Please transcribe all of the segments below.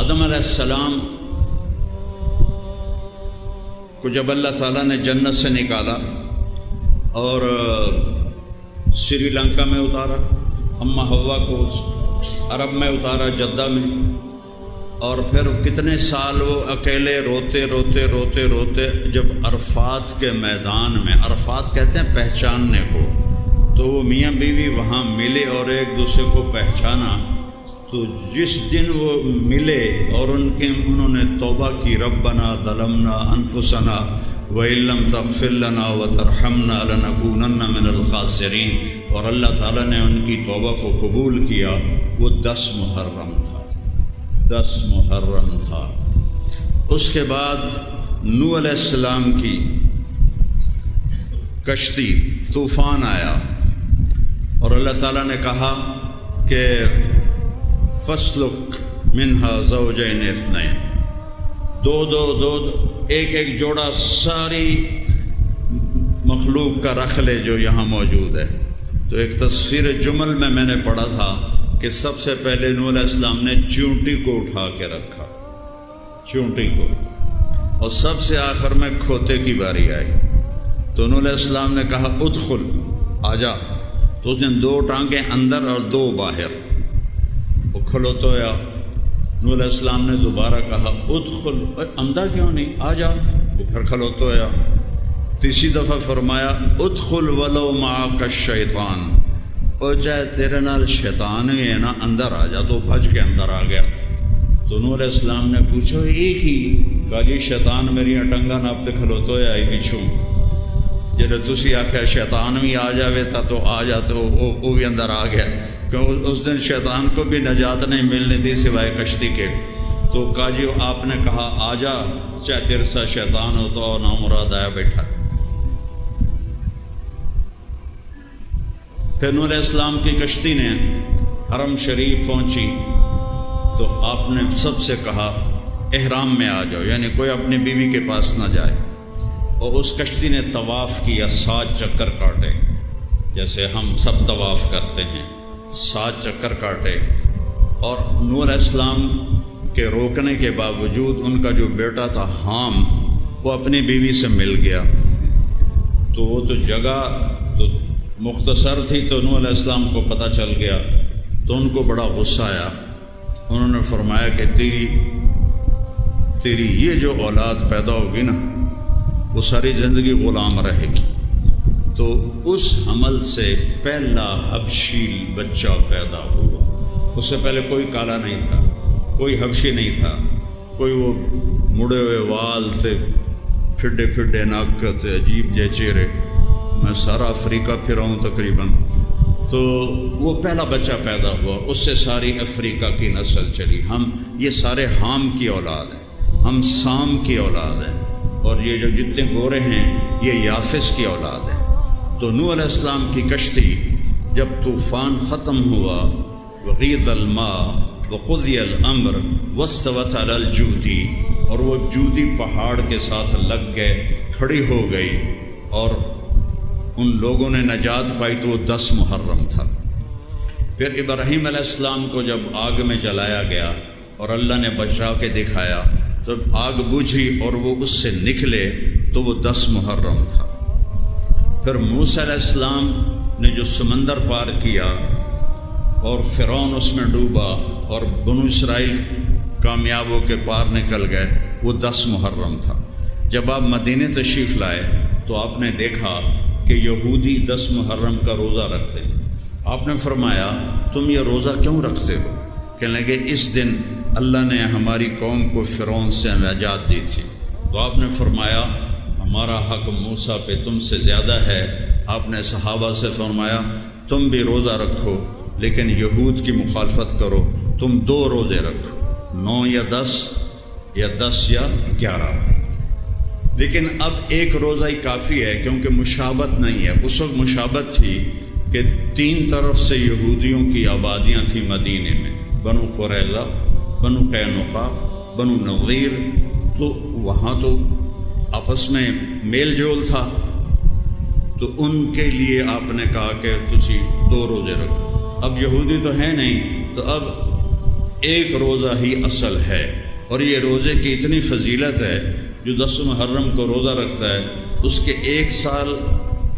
آدم علیہ السلام کو جب اللہ تعالیٰ نے جنت سے نکالا اور سری لنکا میں اتارا، اماں حوا کو عرب میں اتارا، جدہ میں، اور پھر کتنے سال وہ اکیلے روتے روتے روتے روتے جب عرفات کے میدان میں، عرفات کہتے ہیں پہچاننے کو، تو وہ میاں بیوی وہاں ملے اور ایک دوسرے کو پہچانا، تو جس دن وہ ملے اور انہوں نے توبہ کی، ربنا ظلمنا انفسنا وَإِن لَّمْ تَغْفِرْ لَنَا وَتَرْحَمْنَا لَنَكُونَنَّ مِنَ الْخَاسِرِينَ، اور اللہ تعالیٰ نے ان کی توبہ کو قبول کیا۔ وہ 10 محرم تھا، 10 محرم تھا۔ اس کے بعد نوح علیہ السلام کی کشتی، طوفان آیا اور اللہ تعالیٰ نے کہا کہ فَاسْلُكْ مِنْهَا زَوْجَيْنِ اثْنَيْنِ، دو ایک جوڑا ساری مخلوق کا رکھ لے جو یہاں موجود ہے۔ تو ایک تصویر جمل میں نے پڑھا تھا کہ سب سے پہلے نوح علیہ السلام نے چونٹی کو اٹھا کے رکھا، چونٹی کو، اور سب سے آخر میں کھوتے کی باری آئی، تو نوح علیہ السلام نے کہا ادخل، آجا، تو اس نے 2 ٹانگیں اندر اور 2 باہر، وہ کھلوتویا۔ نوح علیہ السلام نے دوبارہ کہا ادخل، اندھا کیوں نہیں، آجا، تو پھر کھلوتویا۔ تیسری دفعہ فرمایا ادخل ولو معک الشیطان، اور چاہے تیرے نال شیطان بھی ہے نا، اندر آ جا، تو بھج کے اندر آ گیا۔ تو نوح علیہ السلام نے پوچھو ایک ہی، کہا جی شیطان میری ٹنگا ناپتے کھلوتویا ہی پچھوں، جب تسی آخیا شیطان بھی آ جاوے تھا تو آ جا، تو وہ بھی اندر آ گیا، کیونکہ اس دن شیطان کو بھی نجات نہیں ملنی تھی سوائے کشتی کے۔ تو کہا جی آپ نے کہا آ جا، چاہے تیرے ساتھ شیطان ہو تو نامراد آیا بیٹھا۔ پھر نوح علیہ السلام کی کشتی نے حرم شریف پہنچی تو آپ نے سب سے کہا احرام میں آ جاؤ، یعنی کوئی اپنی بیوی کے پاس نہ جائے، اور اس کشتی نے طواف کیا، 7 چکر کاٹے، جیسے ہم سب طواف کرتے ہیں، 7 چکر کاٹے۔ اور نوح علیہ السلام کے روکنے کے باوجود ان کا جو بیٹا تھا حام، وہ اپنی بیوی سے مل گیا، تو وہ تو جگہ تو مختصر تھی، تو نوح علیہ السلام کو پتہ چل گیا، تو ان کو بڑا غصہ آیا۔ انہوں نے فرمایا کہ تیری یہ جو اولاد پیدا ہوگی نا، وہ ساری زندگی غلام رہے گی۔ تو اس حمل سے پہلا حبشی بچہ پیدا ہوا، اس سے پہلے کوئی کالا نہیں تھا، کوئی حبشی نہیں تھا، کوئی وہ مڑے ہوئے وال تھے، پھڈے پھڈے ناک تھے، عجیب جے چہرے، میں سارا افریقہ پھرا ہوں تقریباً، تو وہ پہلا بچہ پیدا ہوا، اس سے ساری افریقہ کی نسل چلی۔ ہم یہ سارے حام کی اولاد ہیں، ہم سام کی اولاد ہیں، اور یہ جو جتنے گورے ہیں یہ یافس کی اولاد ہے۔ تو نوح علیہ السلام کی کشتی جب طوفان ختم ہوا، وغیض الماء وقضی الامر واستوت علی الجودی، اور وہ جودی پہاڑ کے ساتھ لگ گئے، کھڑی ہو گئی، اور ان لوگوں نے نجات پائی، تو وہ 10 محرم تھا۔ پھر ابراہیم علیہ السلام کو جب آگ میں جلایا گیا اور اللہ نے بچا کے دکھایا، تو آگ بجھی اور وہ اس سے نکلے، تو وہ 10 محرم تھا۔ پھر موسیٰ علیہ السلام نے جو سمندر پار کیا اور فرعون اس میں ڈوبا اور بنو اسرائیل کامیاب ہو کے پار نکل گئے، وہ 10 محرم تھا۔ جب آپ مدینے تشریف لائے تو آپ نے دیکھا کہ یہودی 10 محرم کا روزہ رکھتے ہیں۔ آپ نے فرمایا تم یہ روزہ کیوں رکھتے ہو؟ کہنے لگے اس دن اللہ نے ہماری قوم کو فرعون سے نجات دی تھی۔ تو آپ نے فرمایا ہمارا حق موسیٰ پہ تم سے زیادہ ہے۔ آپ نے صحابہ سے فرمایا تم بھی روزہ رکھو، لیکن یہود کی مخالفت کرو، تم 2 روزے رکھو، 9 یا 10 یا 10 یا 11۔ لیکن اب ایک روزہ ہی کافی ہے، کیونکہ مشابت نہیں ہے۔ اس وقت مشابت تھی کہ 3 طرف سے یہودیوں کی آبادیاں تھیں مدینے میں، بنو قریظہ، بنو قینقاع، بنو نضیر، تو وہاں تو آپس میں میل جول تھا، تو ان کے لیے آپ نے کہا کہ تسی 2 روزے رکھو۔ اب یہودی تو ہے نہیں، تو اب ایک روزہ ہی اصل ہے، اور یہ روزے کی اتنی فضیلت ہے، جو 10 محرم کو روزہ رکھتا ہے اس کے 1 سال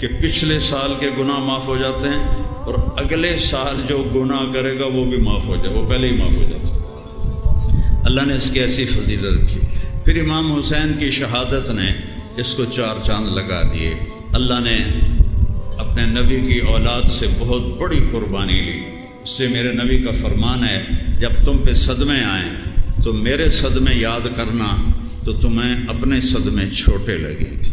کے پچھلے سال کے گناہ معاف ہو جاتے ہیں، اور اگلے سال جو گناہ کرے گا وہ بھی معاف ہو جائے، وہ پہلے ہی معاف ہو جاتا ہے۔ اللہ نے اس کی ایسی فضیلت رکھی۔ پھر امام حسین کی شہادت نے اس کو 4 چاند لگا دیے۔ اللہ نے اپنے نبی کی اولاد سے بہت بڑی قربانی لی۔ اس سے میرے نبی کا فرمان ہے، جب تم پہ صدمے آئیں تو میرے صدمے یاد کرنا، تو تمہیں اپنے صدمے چھوٹے لگیں گے۔